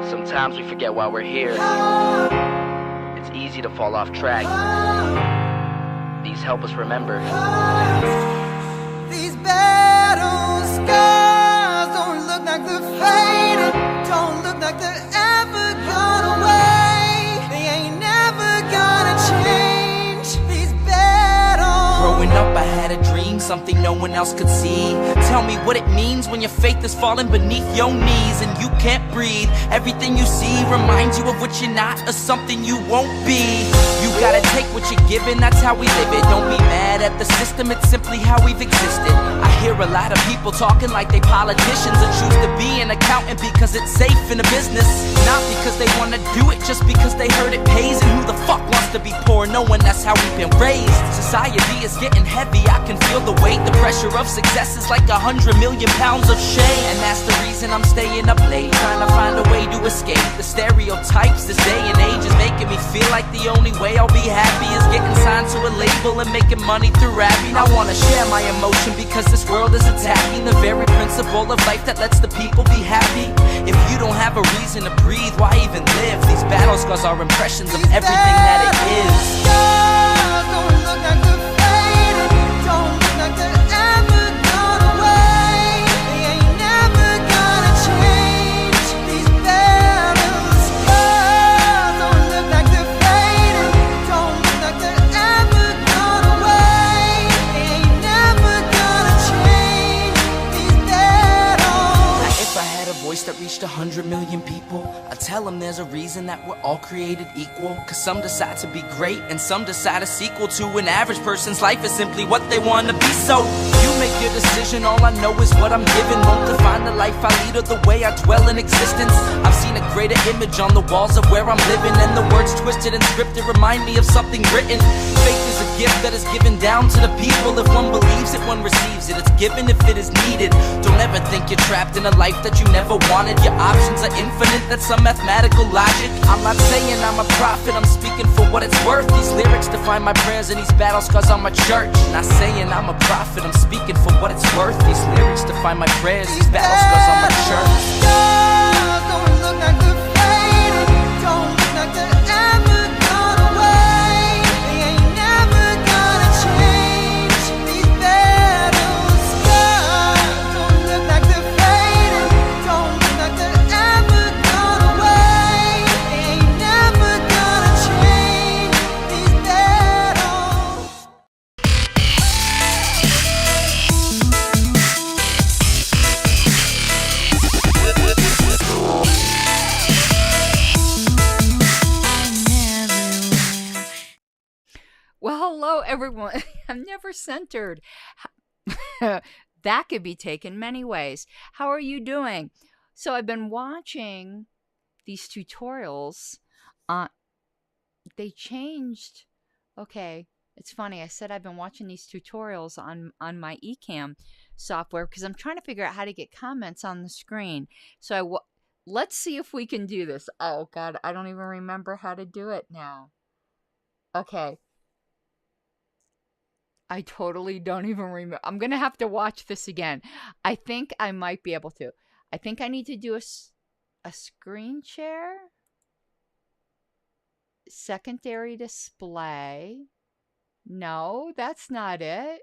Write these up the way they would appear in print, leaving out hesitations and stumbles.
Sometimes we forget why we're here. It's easy to fall off track. These help us remember. These battle scars don't look like they're faded, don't look like they're ever gone away. They ain't never gonna change. These battles. Growing up I had a dream, something no one else could see. Tell me what it means when your faith is falling beneath your knees and you can't breathe. Everything you see reminds you of what you're not or something you won't be. You gotta take what you're given, that's how we live it. Don't be mad at the system, it's simply how we've existed. I hear a lot of people talking like they politicians and choose to be an accountant because it's safe in the business. Not because they wanna do it, just because they heard it pays. And who the fuck wants to be poor knowing that's how we've been raised? Society is getting heavy, I can feel the weight. The pressure of success is like 100 million pounds of shame. And that's the reason I'm staying up late, trying to find a way to escape the stereotypes this day and age is making me feel like the only way I'll be happy is getting signed to a label and making money through rapping. I wanna share my emotion because this world is attacking the very principle of life that lets the people be happy. If you don't have a reason to breathe, why even live? These battle scars are impressions of everything that it is. Don't look like they're faded, don't look like they're ever gone away. They ain't never gonna change. These battle scars don't look like they're faded, don't look like they're ever gone away. They ain't never gonna change. These battles. Now, if I had a voice that reached 100 million people, I'd tell them there's a reason that we're all created equal. Cause some decide to be great and some decide a sequel to an average person's life is simply what they want to be. So you make your decision, all I know is what I'm given. Won't define the life I lead or the way I dwell in existence. I've seen a greater image on the walls of where I'm living, and the words twisted and scripted remind me of something written. Faith is a gift that is given down to the people. If one believes it, one receives it. It's given if it is needed. Don't ever think you're trapped in a life that you never wanted. Your options are infinite, that's some mathematical logic. I'm not saying I'm a prophet, I'm speaking for what it's worth. These lyrics define my prayers and these battle scars on my church. Not saying I'm a prophet, I'm speaking for what it's worth. These lyrics define my prayers, these battle scars on my church. Don't look like they're faded, don't look like they're ever gone away. They ain't never gonna change. These battle scars don't look like they're faded, don't look like they're ever gone away. They ain't never gonna change. These battles. Well, hello, everyone. I'm never centered. That could be taken many ways. How are you doing? So I've been watching these tutorials. They changed. Okay, it's funny. I said I've been watching these tutorials on my Ecamm software because I'm trying to figure out how to get comments on the screen. So let's see if we can do this. Oh, God, I don't even remember how to do it now. Okay. I totally don't even remember. I'm going to have to watch this again. I think I might be able to. I think I need to do a screen share. Secondary display. No, that's not it.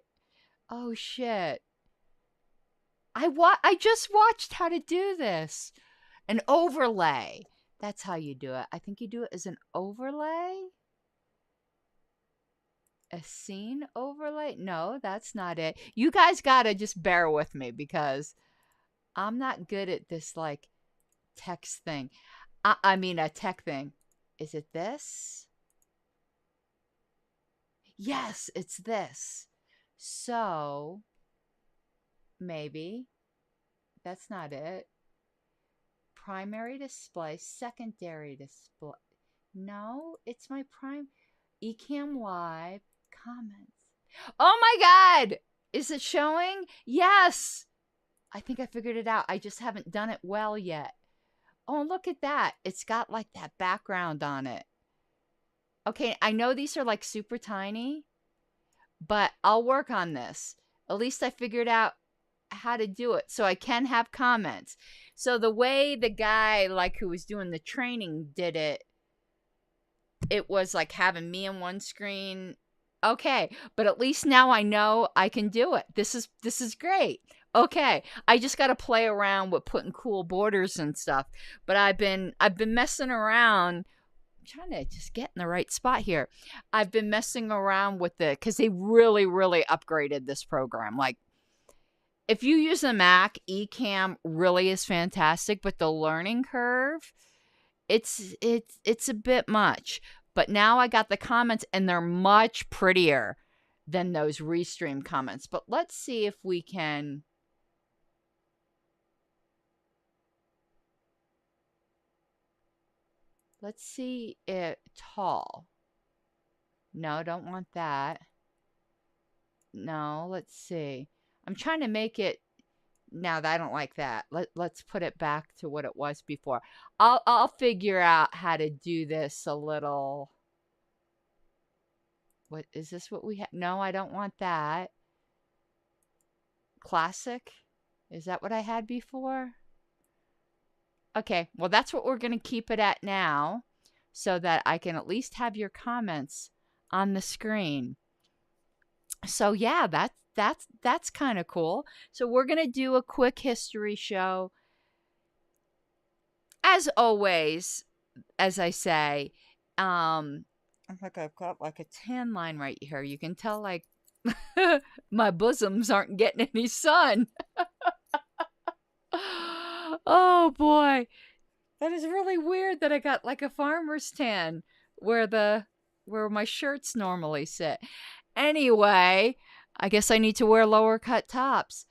Oh, shit. I just watched how to do this. An overlay. That's how you do it. I think you do it as an overlay. A scene overlay? No, that's not it. You guys gotta just bear with me because I'm not good at this, like, text thing. I mean, a tech thing. Is it this? Yes, it's this. So, maybe. That's not it. Primary display, secondary display. No, it's my Ecamm Live. Comments. Oh my God! Is it showing? Yes! I think I figured it out. I just haven't done it well yet. Oh, look at that. It's got like that background on it. Okay, I know these are like super tiny, but I'll work on this. At least I figured out how to do it so I can have comments. So the way the guy like who was doing the training did it, it was like having me on one screen. Okay, but at least now I know I can do it. This is great. Okay, I just got to play around with putting cool borders and stuff. But I've been messing around. I'm trying to just get in the right spot here. I've been messing around with it because they really upgraded this program. Like, if you use a Mac, Ecamm really is fantastic, but the learning curve, it's a bit much. But now I got the comments, and they're much prettier than those Restream comments. But let's see if we can. Let's see it tall. No, don't want that. No, let's see. I'm trying to make it. Now that I don't like that. Let's put it back to what it was before. I'll figure out how to do this a little. What is this? What we have? No, I don't want that. Classic? Is that what I had before? Okay, well that's what we're going to keep it at now, so that I can at least have your comments on the screen. So yeah, that's kind of cool. So we're going to do a quick history show. As always, as I say, I'm like, I've got like a tan line right here. You can tell like my bosoms aren't getting any sun. Oh boy. That is really weird that I got like a farmer's tan where my shirts normally sit. Anyway, I guess I need to wear lower cut tops.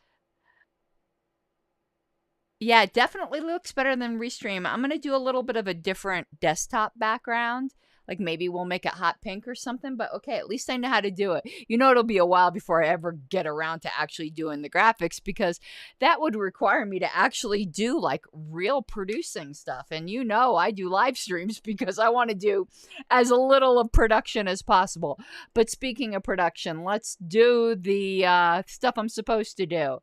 Yeah, it definitely looks better than Restream. I'm going to do a little bit of a different desktop background. Like maybe we'll make it hot pink or something. But okay, at least I know how to do it. You know, it'll be a while before I ever get around to actually doing the graphics, because that would require me to actually do like real producing stuff. And you know, I do live streams because I want to do as little of production as possible. But speaking of production, let's do the stuff I'm supposed to do.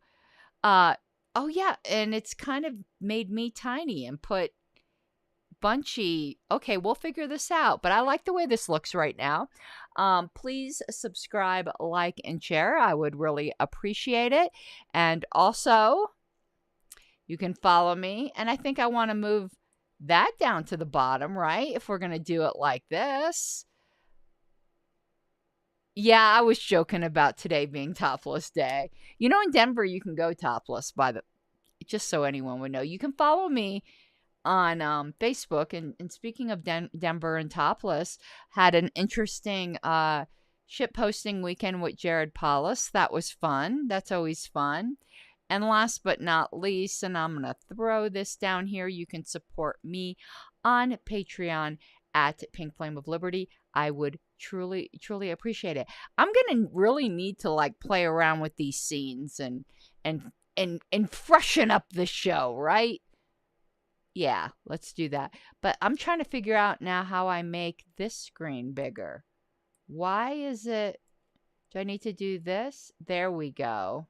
Oh yeah, and it's kind of made me tiny and put bunchy. Okay, we'll figure this out, but I like the way this looks right now. Please subscribe, like, and share. I would really appreciate it. And also, you can follow me, and I think I want to move that down to the bottom, right? If we're going to do it like this. Yeah, I was joking about today being topless day. You know, in Denver, you can go topless just so anyone would know. You can follow me on Facebook. And speaking of Denver and topless, had an interesting ship posting weekend with Jared Paulus. That was fun. That's always fun. And last but not least, and I'm going to throw this down here, you can support me on Patreon at Pink Flame of Liberty. I would truly appreciate it. I'm going to really need to like play around with these scenes and freshen up the show, right? Yeah, let's do that. But I'm trying to figure out now how I make this screen bigger. Why is it? Do I need to do this? There we go.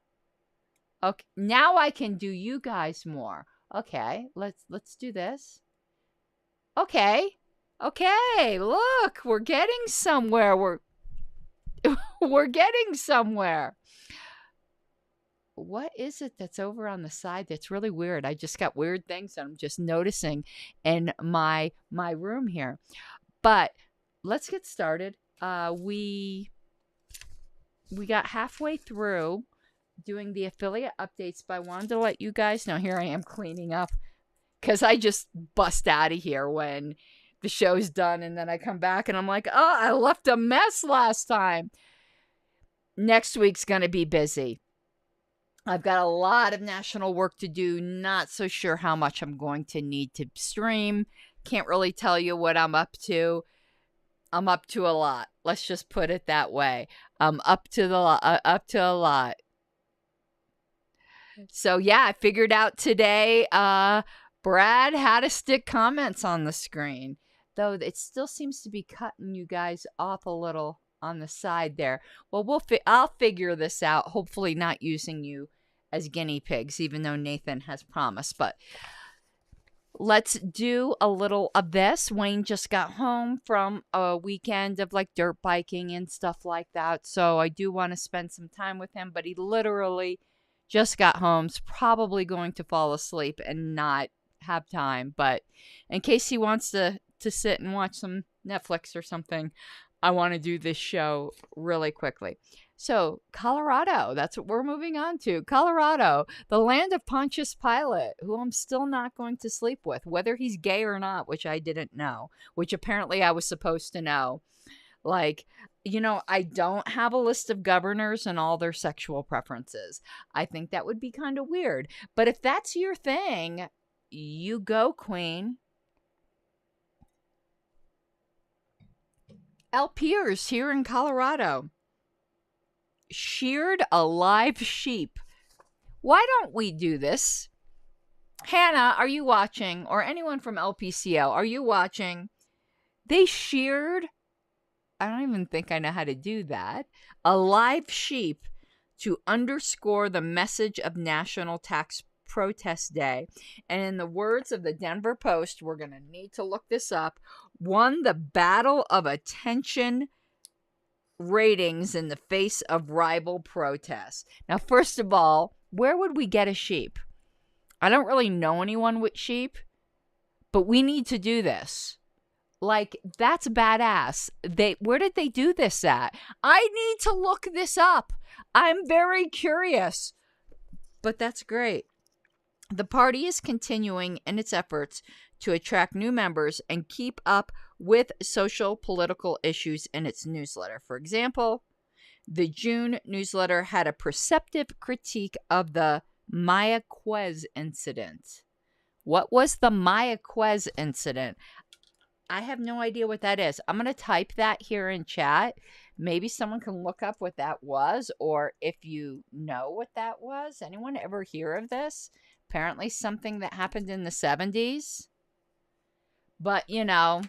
Okay, now I can do you guys more. Okay, let's do this. Okay, look, we're getting somewhere. We're getting somewhere. What is it that's over on the side that's really weird? I just got weird things that I'm just noticing in my room here. But let's get started. We got halfway through doing the affiliate updates, but I wanted to let you guys know. Here I am cleaning up because I just bust out of here when the show's done, and then I come back and I'm like, oh, I left a mess last time. Next week's going to be busy. I've got a lot of national work to do. Not so sure how much I'm going to need to stream. Can't really tell you what I'm up to. I'm up to a lot. Let's just put it that way. I'm up to a lot. So yeah, I figured out today, Brad, how to stick comments on the screen. Though it still seems to be cutting you guys off a little on the side there. Well, I'll figure this out. Hopefully not using you as guinea pigs, even though Nathan has promised. But let's do a little of this. Wayne just got home from a weekend of like dirt biking and stuff like that. So I do want to spend some time with him, but he literally just got home. He's probably going to fall asleep and not have time. But in case he wants to sit and watch some Netflix or something, I want to do this show really quickly. So, Colorado, that's what we're moving on to. Colorado, the land of Pontius Pilate, who I'm still not going to sleep with, whether he's gay or not, which I didn't know, which apparently I was supposed to know. Like, you know, I don't have a list of governors and all their sexual preferences. I think that would be kind of weird. But if that's your thing, you go, Queen. LPers here in Colorado sheared a live sheep. Why don't we do this? Hannah, are you watching? Or anyone from LPCL, are you watching? They sheared, I don't even think I know how to do that, a live sheep to underscore the message of National Tax Protest Day. And in the words of the Denver Post, we're going to need to look this up, won the battle of attention ratings in the face of rival protests. Now, first of all, where would we get a sheep? I don't really know anyone with sheep, but we need to do this. Like, that's badass. Where did they do this at? I need to look this up. I'm very curious. But that's great. The party is continuing in its efforts to attract new members and keep up with social political issues in its newsletter. For example, the June newsletter had a perceptive critique of the Mayaquez incident. What was the Mayaquez incident? I have no idea what that is. I'm going to type that here in chat. Maybe someone can look up what that was, or if you know what that was. Anyone ever hear of this? Apparently something that happened in the 70s. But, you know,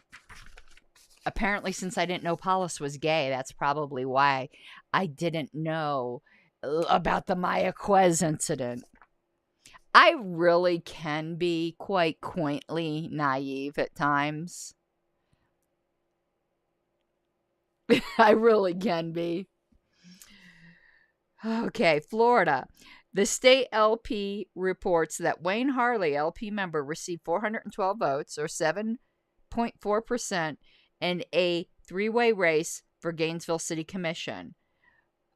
apparently since I didn't know Paulus was gay, that's probably why I didn't know about the Mayaquez incident. I really can be quite quaintly naive at times. I really can be. Okay, Florida. The state LP reports that Wayne Harley, LP member, received 412 votes, or 7.4%, in a three-way race for Gainesville City Commission.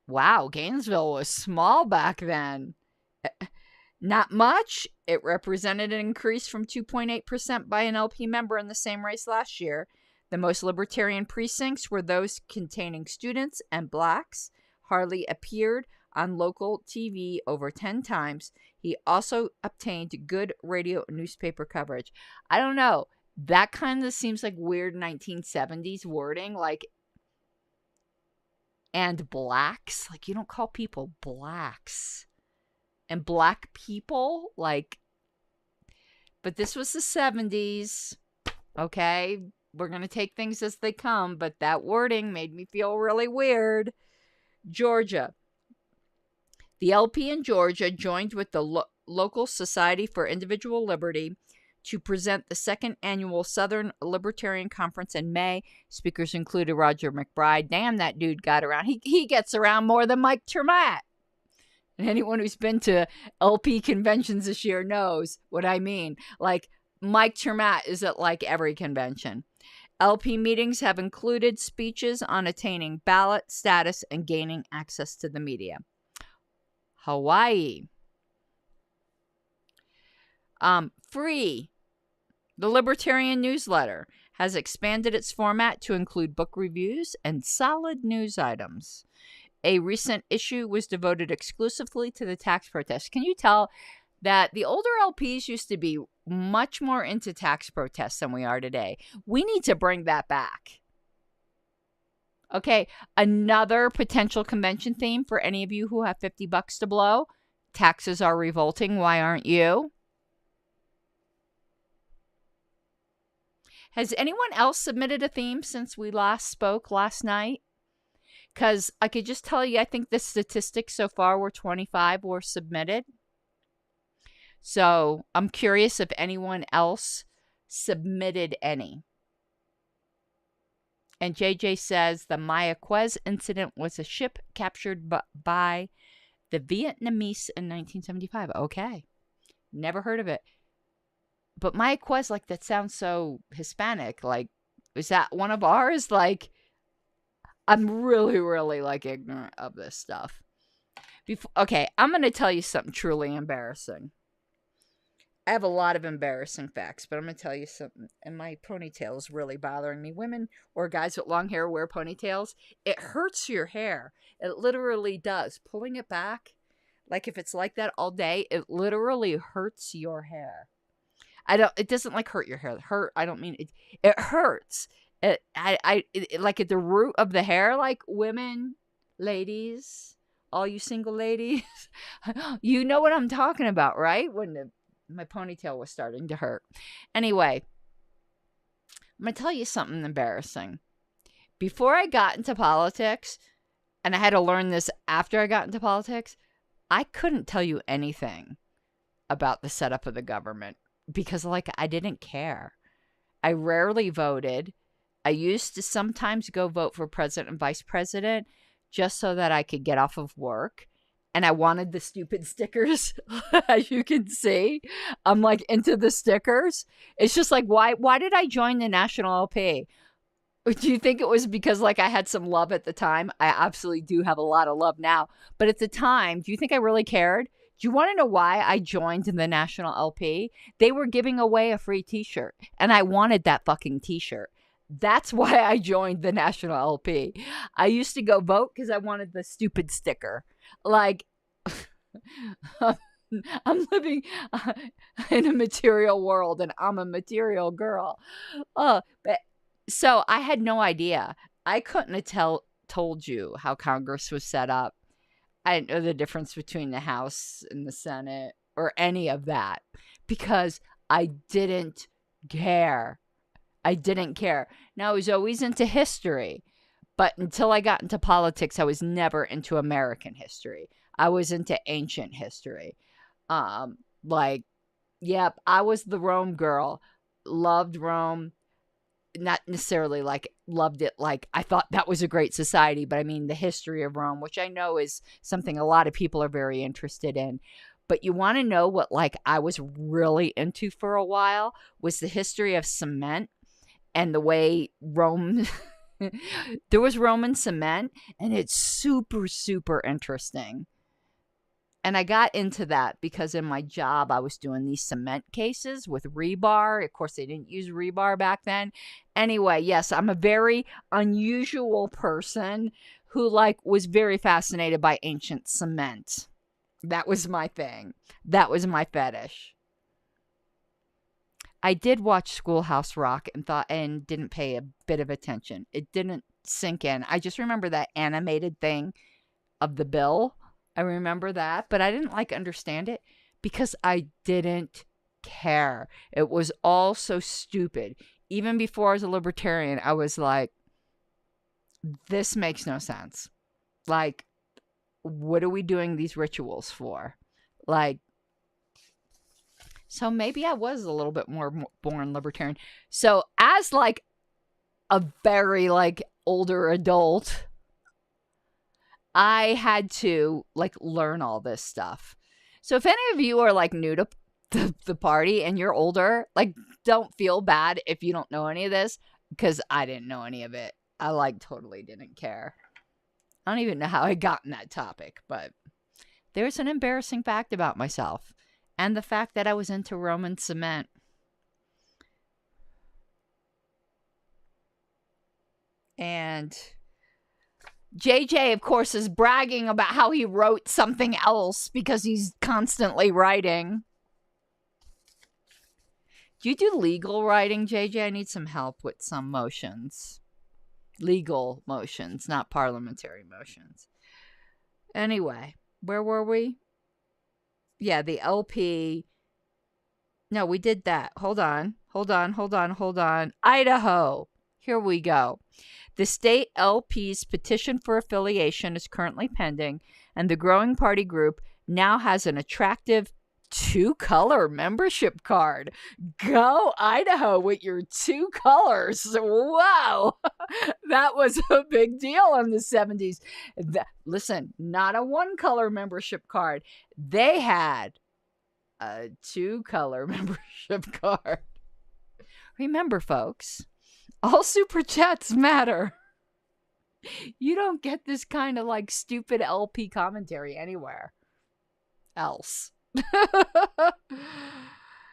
Wow, Gainesville was small back then. Not much. It represented an increase from 2.8% by an LP member in the same race last year. The most libertarian precincts were those containing students and blacks. Harley appeared on local TV over 10 times. He also obtained good radio and newspaper coverage. I don't know. That kind of seems like weird 1970s wording, like, and blacks. Like, you don't call people blacks. And black people, like, but this was the 70s. Okay, we're going to take things as they come, but that wording made me feel really weird. Georgia. The LP in Georgia joined with the local Society for Individual Liberty to present the second annual Southern Libertarian Conference in May. Speakers included Roger McBride. Damn, that dude got around. He gets around more than Mike Termat. And anyone who's been to LP conventions this year knows what I mean. Like, Mike Termat is at like every convention. LP meetings have included speeches on attaining ballot status and gaining access to the media. Hawaii. Free. The Libertarian newsletter has expanded its format to include book reviews and solid news items. A recent issue was devoted exclusively to the tax protest. Can you tell that the older LPs used to be much more into tax protests than we are today? We need to bring that back. Okay, another potential convention theme for any of you who have $50 to blow. Taxes are revolting. Why aren't you? Has anyone else submitted a theme since we last spoke last night? Because I could just tell you, I think the statistics so far were 25 were submitted. So I'm curious if anyone else submitted any. And JJ says the Mayaquez incident was a ship captured by the Vietnamese in 1975. Okay. Never heard of it. But Mayaquez, like, that sounds so Hispanic. Like, is that one of ours? Like, I'm really, really, like, ignorant of this stuff. Okay, I'm going to tell you something truly embarrassing. I have a lot of embarrassing facts, but I'm going to tell you something. And my ponytail is really bothering me. Women or guys with long hair wear ponytails. It hurts your hair. It literally does. Pulling it back, like if it's like that all day, it literally hurts your hair. It doesn't like hurt your hair. I don't mean it. It hurts. It like at the root of the hair, like women, ladies, all you single ladies, you know what I'm talking about, right? When my ponytail was starting to hurt. Anyway, I'm going to tell you something embarrassing. Before I got into politics, and I had to learn this after I got into politics, I couldn't tell you anything about the setup of the government because, like, I didn't care. I rarely voted. I used to sometimes go vote for president and vice president just so that I could get off of work. And I wanted the stupid stickers, as you can see. I'm like into the stickers. It's just like, why did I join the National LP? Do you think it was because, like, I had some love at the time? I absolutely do have a lot of love now. But at the time, do you think I really cared? Do you want to know why I joined the National LP? They were giving away a free t-shirt. And I wanted that fucking t-shirt. That's why I joined the National LP. I used to go vote because I wanted the stupid sticker. Like, I'm living in a material world and I'm a material girl. But so I had no idea. I couldn't have told you how Congress was set up. I didn't know the difference between the House and the Senate or any of that because I didn't care. Now, I was always into history, but until I got into politics, I was never into American history. I was into ancient history. I was the Rome girl. Loved Rome. Not necessarily like loved it like I thought that was a great society, but I mean the history of Rome, which I know is something a lot of people are very interested in. But you want to know what, like, I was really into for a while was the history of cement and the way Rome, there was Roman cement, and it's super, super interesting. And I got into that because in my job, I was doing these cement cases with rebar. Of course, they didn't use rebar back then. Anyway, yes, I'm a very unusual person who, like, was very fascinated by ancient cement. That was my thing. That was my fetish. I did watch Schoolhouse Rock and didn't pay a bit of attention. It didn't sink in. I just remember that animated thing of the bill. I remember that, but I didn't understand it because I didn't care. It was all so stupid. Even before I was a libertarian, I was like, this makes no sense. Like, what are we doing these rituals for? Like, so maybe I was a little bit more born libertarian. So as like a very older adult, I had to learn all this stuff. So if any of you are new to the party and you're older, don't feel bad if you don't know any of this, because I didn't know any of it. I totally didn't care. I don't even know how I got in that topic, but there's an embarrassing fact about myself and the fact that I was into Roman cement. And JJ, of course, is bragging about how he wrote something else because he's constantly writing. Do you do legal writing, JJ? I need some help with some motions. Legal motions, not parliamentary motions. Anyway, where were we? Yeah, the LP. No, we did that. Hold on. Idaho. Here we go. The state LP's petition for affiliation is currently pending, and the growing party group now has an attractive 2-color membership card. Go Idaho with your 2 colors. Wow. That was a big deal in the 70s. Listen, not a 1-color membership card. They had a 2-color membership card. Remember, folks, all super chats matter. You don't get this kind of like stupid LP commentary anywhere else.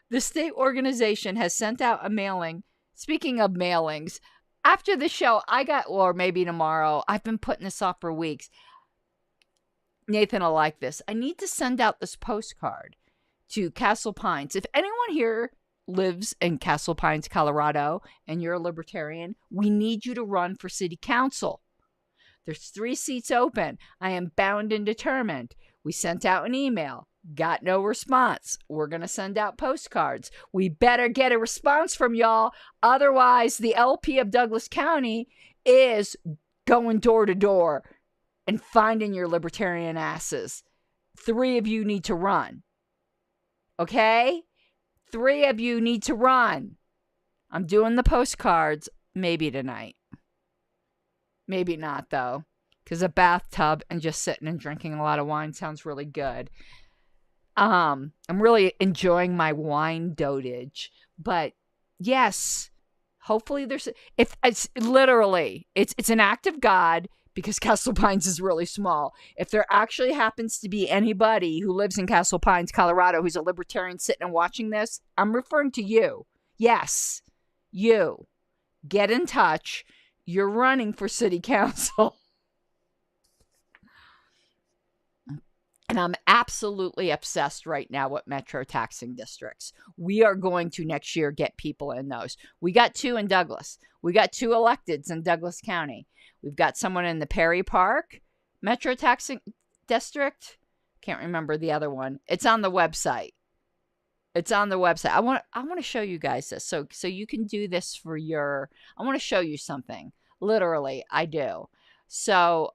The state organization has sent out a mailing. Speaking of mailings, after the show, or maybe tomorrow, I've been putting this off for weeks. Nathan will like this. I need to send out this postcard to Castle Pines. If anyone here lives in Castle Pines, Colorado, and you're a libertarian, we need you to run for city council. There's 3 seats open. I am bound and determined. We sent out an email. Got no response. We're going to send out postcards. We better get a response from y'all. Otherwise, the LP of Douglas County is going door to door and finding your libertarian asses. 3 of you need to run. Okay? 3 of you need to run. I'm doing the postcards maybe tonight. Maybe not, though, because a bathtub and just sitting and drinking a lot of wine sounds really good. I'm really enjoying my wine dotage. But yes, hopefully it's literally an act of God, because Castle Pines is really small. If there actually happens to be anybody who lives in Castle Pines, Colorado, who's a libertarian sitting and watching this, I'm referring to you. Yes, you. Get in touch. You're running for city council. And I'm absolutely obsessed right now with metro taxing districts. We are going to next year get people in those. We got 2 in Douglas. We got 2 electeds in Douglas County. We've got someone in the Perry Park metro taxing district. Can't remember the other one. It's on the website. I want to show you guys this so you can do this for your. I want to show you something. Literally, I do. So,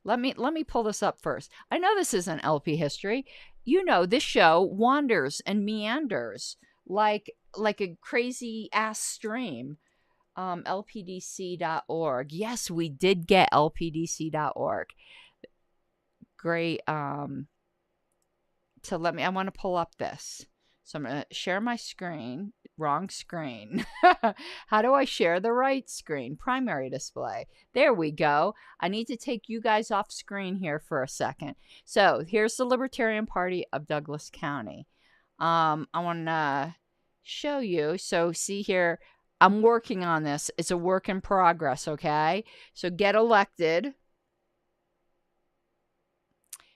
let me pull this up first. I know this isn't LP history. You know, this show wanders and meanders like a crazy ass stream. LPDC.org. Yes, we did get LPDC.org. Great. So I want to pull up this. So I'm going to share my screen. Wrong screen. How do I share the right screen? Primary display. There we go. I need to take you guys off screen here for a second. So here's the Libertarian Party of Douglas County. I want to show you. So see here, I'm working on this. It's a work in progress, okay? So get elected.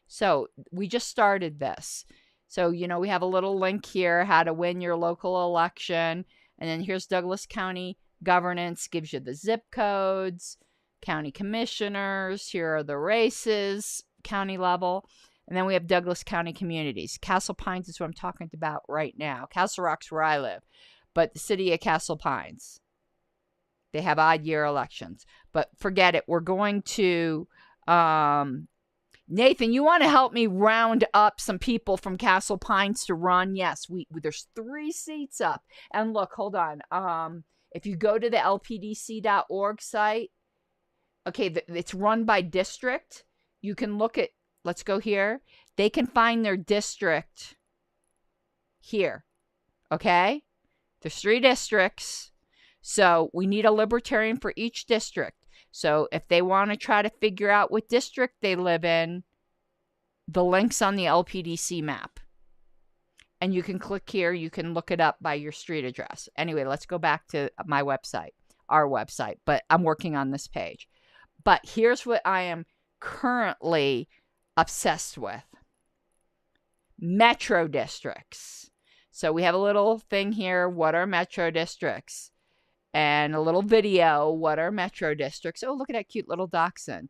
So we just started this. So, you know, we have a little link here, how to win your local election. And then here's Douglas County governance, gives you the zip codes, county commissioners. Here are the races, county level. And then we have Douglas County communities. Castle Pines is what I'm talking about right now. Castle Rock's where I live. But the city of Castle Pines, they have odd year elections. But forget it. We're going to... Nathan, you want to help me round up some people from Castle Pines to run? Yes, there's 3 seats up. And look, hold on. If you go to the lpdc.org site, okay, it's run by district. You can look at, let's go here. They can find their district here, okay? There's 3 districts. So we need a libertarian for each district. So if they want to try to figure out what district they live in, the link's on the LPDC map. And you can click here. You can look it up by your street address. Anyway, let's go back to my website, our website. But I'm working on this page. But here's what I am currently obsessed with. Metro districts. So we have a little thing here. What are metro districts? And a little video. What are metro districts? Oh, look at that cute little dachshund.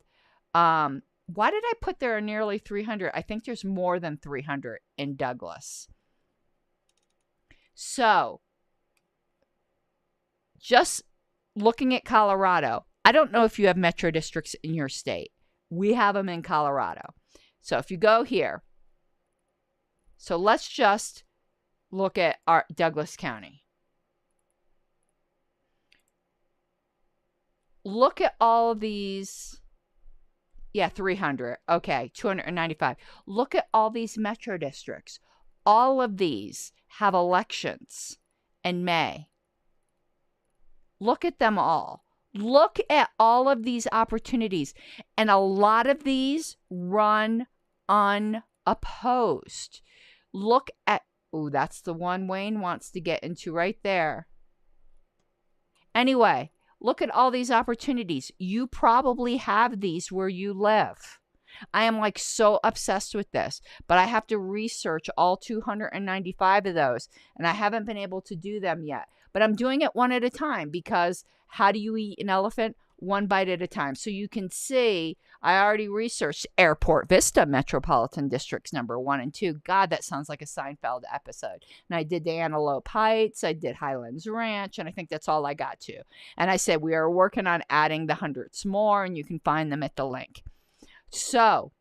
Why did I put there are nearly 300? I think there's more than 300 in Douglas. So, just looking at Colorado, I don't know if you have metro districts in your state. We have them in Colorado. So if you go here, so let's just look at our Douglas County. Look at all of these. Yeah, 300. Okay, 295. Look at all these metro districts. All of these have elections in May. Look at them all. Look at all of these opportunities. And a lot of these run unopposed. Look at, oh, that's the one Wayne wants to get into right there. Anyway, look at all these opportunities. You probably have these where you live. I am like so obsessed with this, but I have to research all 295 of those, and I haven't been able to do them yet. But I'm doing it one at a time, because how do you eat an elephant? One bite at a time. So you can see, I already researched Airport Vista Metropolitan Districts number 1 and 2. God, that sounds like a Seinfeld episode. And I did the Antelope Heights, I did Highlands Ranch, and I think that's all I got to. And I said, we are working on adding the hundreds more, and you can find them at the link. So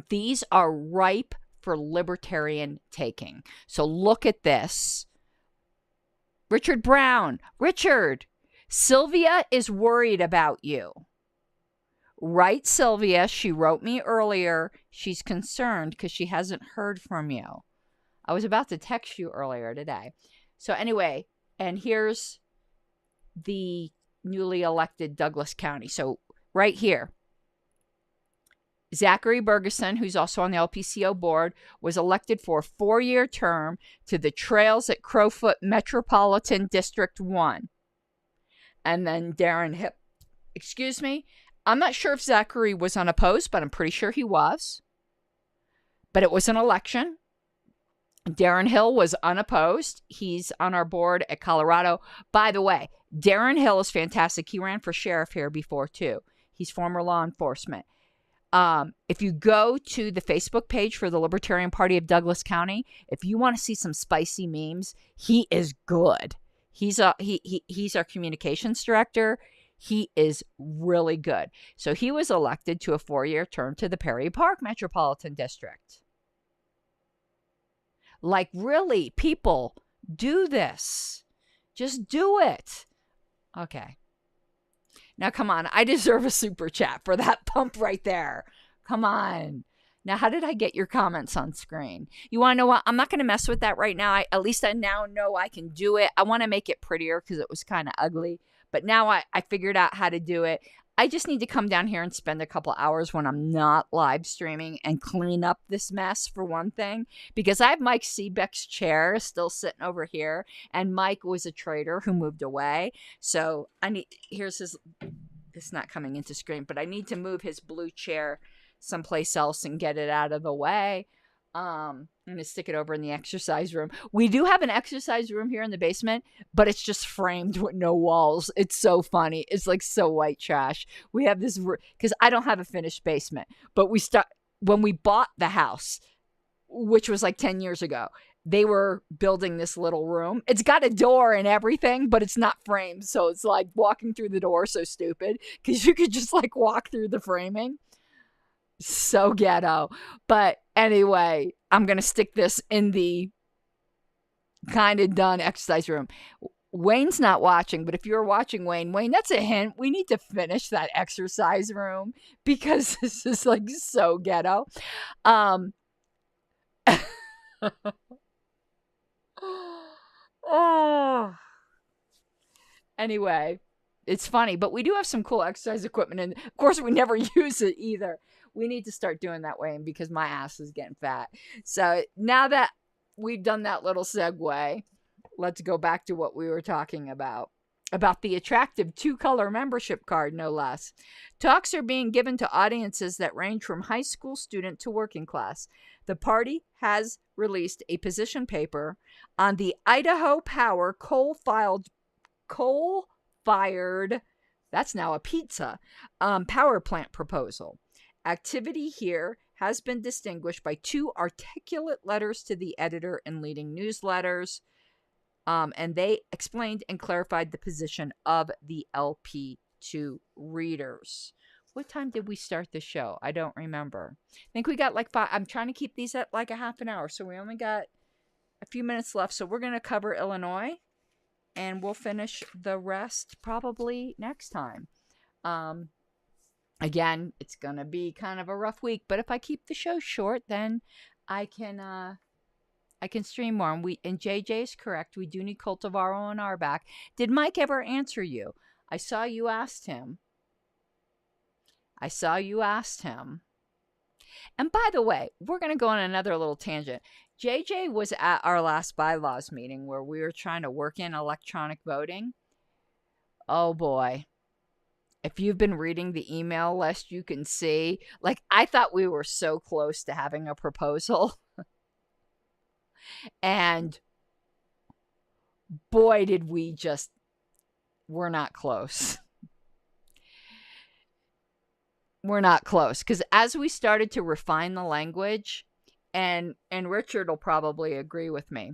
these are ripe for libertarian taking. So look at this. Richard Brown. Richard, Sylvia is worried about you. Right, Sylvia? She wrote me earlier. She's concerned because she hasn't heard from you. I was about to text you earlier today. So anyway, and here's the newly elected Douglas County. So right here, Zachary Bergeson, who's also on the LPCO board, was elected for a 4-year term to the Trails at Crowfoot Metropolitan District 1. And then Darren Hill, excuse me, I'm not sure if Zachary was unopposed, but I'm pretty sure he was. But it was an election. Darren Hill was unopposed. He's on our board at Colorado. By the way, Darren Hill is fantastic. He ran for sheriff here before, too. He's former law enforcement. If you go to the Facebook page for the Libertarian Party of Douglas County, if you want to see some spicy memes, he is good. He's our communications director. He is really good. So he was elected to a 4-year term to the Perry Park Metropolitan District. Like, really, people, do this. Just do it. Okay. Now, come on. I deserve a super chat for that pump right there. Come on. Now, how did I get your comments on screen? You want to know what? I'm not going to mess with that right now. At least I now know I can do it. I want to make it prettier because it was kind of ugly. But now I figured out how to do it. I just need to come down here and spend a couple hours when I'm not live streaming and clean up this mess, for one thing. Because I have Mike Seebeck's chair still sitting over here. And Mike was a trader who moved away. So here's his, it's not coming into screen, but I need to move his blue chair someplace else and get it out of the way. I'm going to stick it over in the exercise room. We do have an exercise room here in the basement, but it's just framed with no walls. It's so funny. It's like so white trash. We have this, because I don't have a finished basement, but when we bought the house, which was like 10 years ago, they were building this little room. It's got a door and everything, but it's not framed. So it's like walking through the door, so stupid, because you could just like walk through the framing. So ghetto. But anyway, I'm going to stick this in the kind of done exercise room. Wayne's not watching, but if you're watching, Wayne, that's a hint. We need to finish that exercise room because this is like so ghetto. Oh. Anyway, it's funny, but we do have some cool exercise equipment, and of course we never use it either. We need to start doing that, Wayne, because my ass is getting fat. So now that we've done that little segue, let's go back to what we were talking about the attractive 2-color membership card, no less. Talks are being given to audiences that range from high school student to working class. The party has released a position paper on the Idaho Power coal-fired, that's now a pizza, power plant proposal. Activity here has been distinguished by 2 articulate letters to the editor in leading newsletters. And they explained and clarified the position of the LP to readers. What time did we start the show? I don't remember. I think we got like 5. I'm trying to keep these at like a half an hour. So we only got a few minutes left. So we're going to cover Illinois. And we'll finish the rest probably next time. Again, it's going to be kind of a rough week. But if I keep the show short, then I can stream more. And JJ is correct. We do need Cultivaro on our back. Did Mike ever answer you? I saw you asked him. And by the way, we're going to go on another little tangent. JJ was at our last bylaws meeting where we were trying to work in electronic voting. Oh boy. If you've been reading the email list, you can see, like, I thought we were so close to having a proposal. And boy, did we're not close. We're not close. Because as we started to refine the language, and Richard will probably agree with me,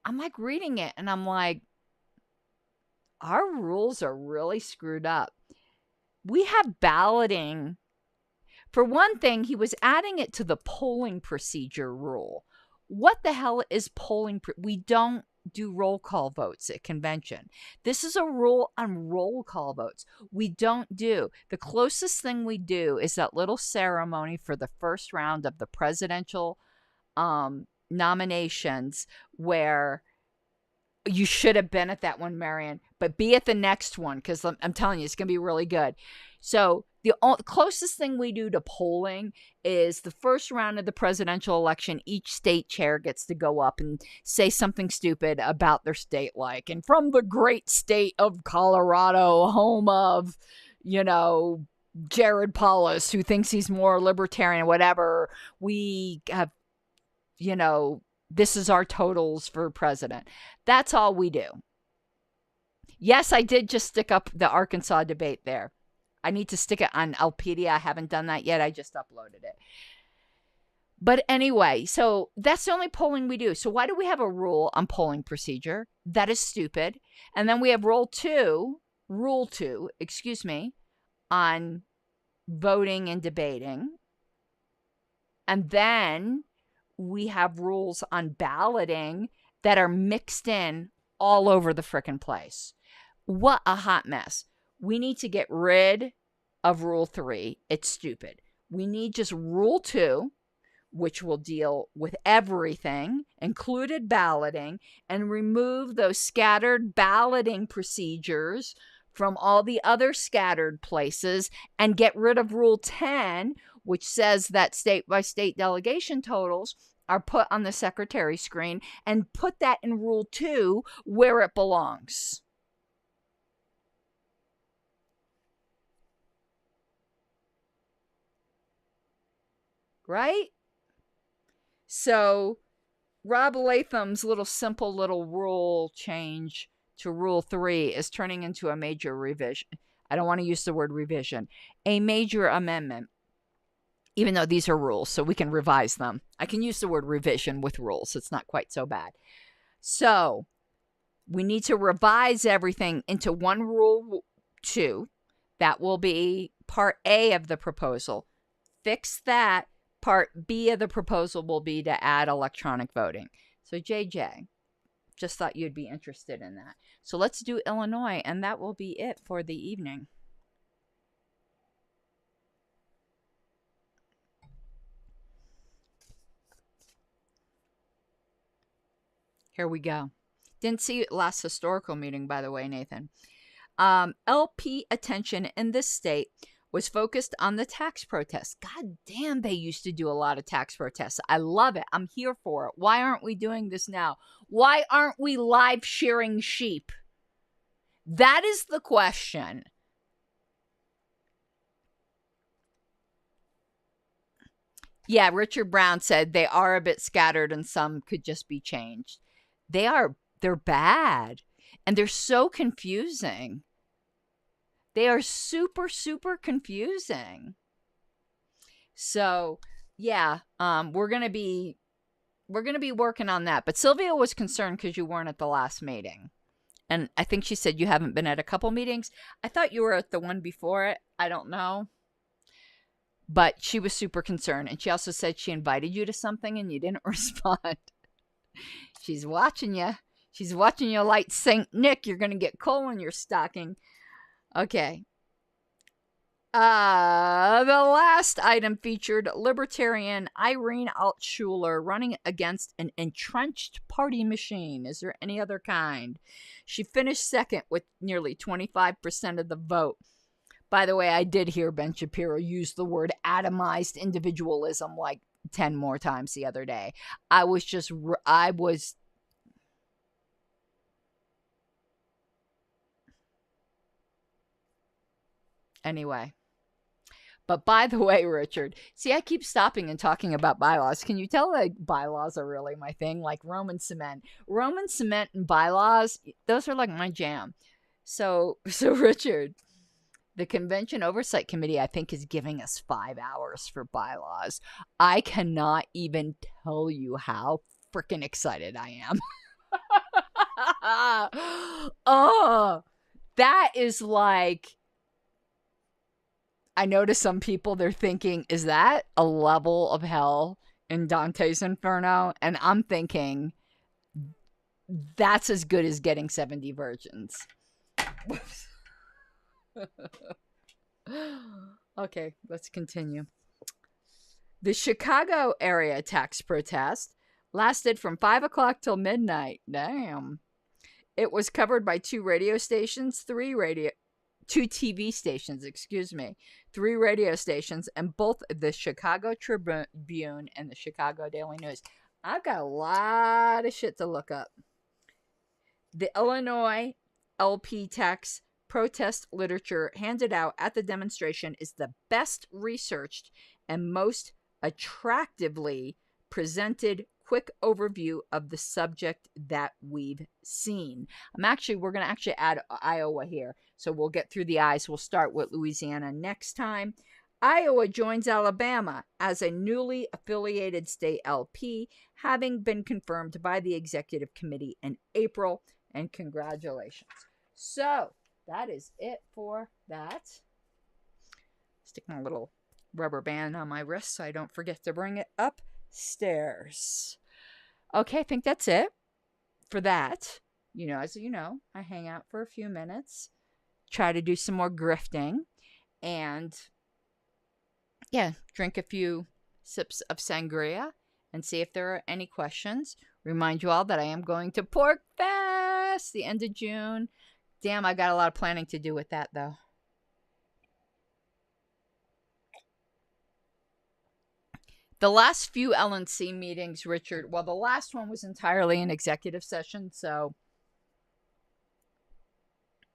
I'm like reading it and I'm like, our rules are really screwed up. We have balloting. For one thing, he was adding it to the polling procedure rule. What the hell is polling? We don't do roll call votes at convention. This is a rule on roll call votes. We don't do. The closest thing we do is that little ceremony for the first round of the presidential nominations, where you should have been at that one, Marion, but be at the next one, because I'm telling you, it's going to be really good. So the closest thing we do to polling is the first round of the presidential election. Each state chair gets to go up and say something stupid about their state, like, and from the great state of Colorado, home of, Jared Paulus, who thinks he's more libertarian, whatever, we have, this is our totals for president. That's all we do. Yes, I did just stick up the Arkansas debate there. I need to stick it on Alpedia. I haven't done that yet. I just uploaded it. But anyway, so that's the only polling we do. So why do we have a rule on polling procedure? That is stupid. And then we have rule two, on voting and debating. And then we have rules on balloting that are mixed in all over the frickin' place. What a hot mess. We need to get rid of Rule 3. It's stupid. We need just Rule 2, which will deal with everything, included balloting, and remove those scattered balloting procedures from all the other scattered places, and get rid of Rule 10, which says that state-by-state delegation totals are put on the secretary screen, and put that in Rule 2 where it belongs. Right? So Rob Latham's simple little rule change to Rule 3 is turning into a major revision. I don't want to use the word revision. A major amendment. Even though these are rules, so we can revise them. I can use the word revision with rules. It's not quite so bad. So we need to revise everything into one Rule 2. That will be Part A of the proposal. Fix that. Part B of the proposal will be to add electronic voting. So JJ, just thought you'd be interested in that. So let's do Illinois, and that will be it for the evening. Here we go. Didn't see it last historical meeting, by the way, Nathan. LP attention in this state was focused on the tax protests. God damn, they used to do a lot of tax protests. I love it. I'm here for it. Why aren't we doing this now? Why aren't we live shearing sheep? That is the question. Yeah, Richard Brown said they are a bit scattered and some could just be changed. They're bad. And thgoing so confusing. They are super, super confusing. So, yeah, we're going to be we're going to be working on that. But Sylvia was concerned because you weren't at the last meeting. And I think she said you haven't been at a couple meetings. I thought you were at the one before it. I don't know. But she was super concerned. And she also said she invited you to something and you didn't respond. She's watching you. She's watching you like Saint Nick. You're going to get coal in your stocking. Okay. The last item featured Libertarian Irene Altschuler running against an entrenched party machine. Is there any other kind? She finished second with nearly 25% of the vote. By the way, I did hear Ben Shapiro use the word atomized individualism like 10 more times the other day. Anyway. But by the way, Richard, see, I keep stopping and talking about bylaws. Can you tell that bylaws are really my thing? Like Roman cement. Roman cement and bylaws, those are like my jam. So Richard, the Convention Oversight Committee, I think, is giving us 5 hours for bylaws. I cannot even tell you how freaking excited I am. Oh, that is like... I know to some people they're thinking, is that a level of hell in Dante's Inferno? And I'm thinking, that's as good as getting 70 virgins. Okay, let's continue. The Chicago area tax protest lasted from 5 o'clock till midnight. Damn. It was covered by 2 radio stations, 2 TV stations, 3 radio stations, and both the Chicago Tribune and the Chicago Daily News. I've got a lot of shit to look up. The Illinois LP tax protest literature handed out at the demonstration is the best researched and most attractively presented quick overview of the subject that we've seen. We're going to actually add Iowa here. So we'll get through the I's. We'll start with Louisiana next time. Iowa joins Alabama as a newly affiliated state LP, having been confirmed by the executive committee in April. And congratulations. So that is it for that. Stick my little rubber band on my wrist so I don't forget to bring it upstairs. Okay, I think that's it for that. As you know, I hang out for a few minutes, try to do some more grifting, and drink a few sips of sangria and see if there are any questions. Remind you all that I am going to Pork Fest the end of June. Damn, I got a lot of planning to do with that, though. The last few LNC meetings, Richard, the last one was entirely an executive session, so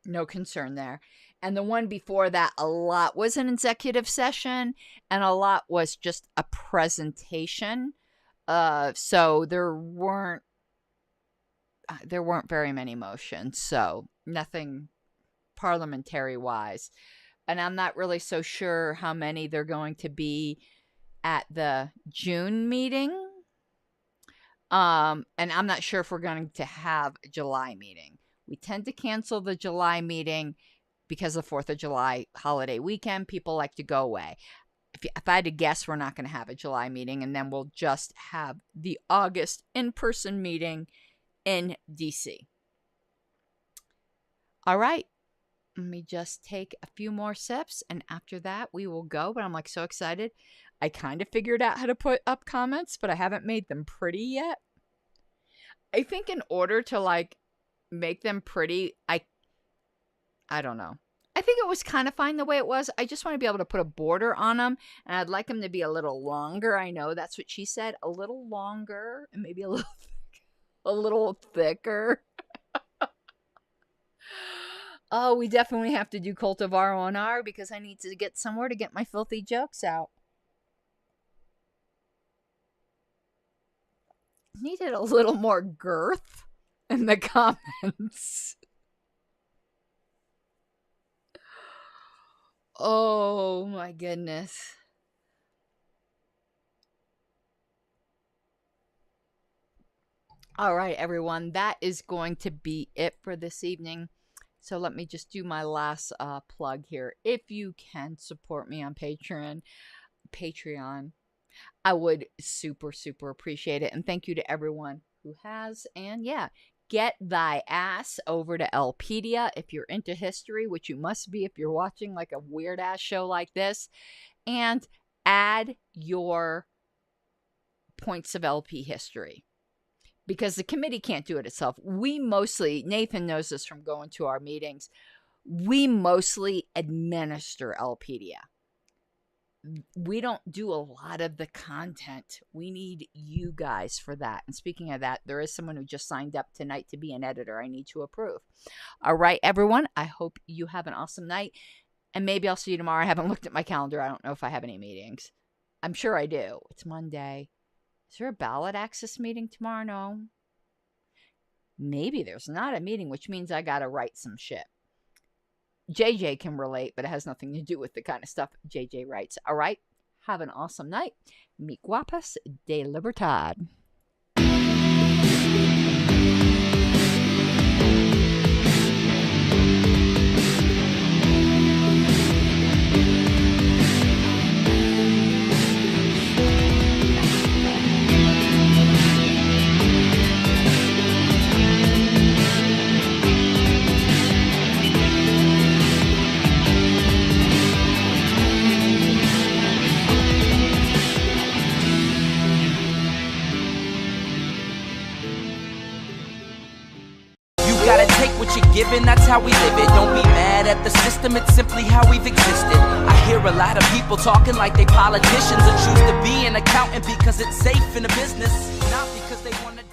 no concern there. And the one before that, a lot was an executive session, and a lot was just a presentation. So there weren't very many motions, so nothing parliamentary-wise. And I'm not really so sure how many they're going to be at the June meeting. And I'm not sure if we're going to have a July meeting. We tend to cancel the July meeting because of the 4th of July holiday weekend. People like to go away. If I had to guess, we're not going to have a July meeting, and then we'll just have the August in-person meeting in DC. All right. Let me just take a few more sips, and after that, we will go. But I'm like so excited. I kind of figured out how to put up comments, but I haven't made them pretty yet. I think in order to make them pretty, I don't know. I think it was kind of fine the way it was. I just want to be able to put a border on them, and I'd like them to be a little longer. I know that's what she said, a little longer, and maybe a little thicker. Oh, we definitely have to do Cultivar on R because I need to get somewhere to get my filthy jokes out. Needed a little more girth in the comments. Oh my goodness. All right, everyone, that is going to be it for this evening. So let me just do my last plug here. If you can support me on Patreon, I would super, super appreciate it. And thank you to everyone who has. And yeah, get thy ass over to Lpedia if you're into history, which you must be if you're watching like a weird ass show like this, and add your points of LP history. Because the committee can't do it itself. We mostly, Nathan knows this from going to our meetings, we mostly administer Lpedia. We don't do a lot of the content. We need you guys for that. And speaking of that, there is someone who just signed up tonight to be an editor I need to approve. All right, everyone, I hope you have an awesome night. And maybe I'll see you tomorrow. I haven't looked at my calendar. I don't know if I have any meetings. I'm sure I do. It's Monday. Is there a ballot access meeting tomorrow? No. Maybe there's not a meeting, which means I gotta write some shit. JJ can relate, but it has nothing to do with the kind of stuff JJ writes. All right? Have an awesome night. Mi guapas de libertad. Take what you're given, that's how we live it. Don't be mad at the system, it's simply how we've existed. I hear a lot of people talking like they politicians and choose to be an accountant because it's safe in a business, not because they want to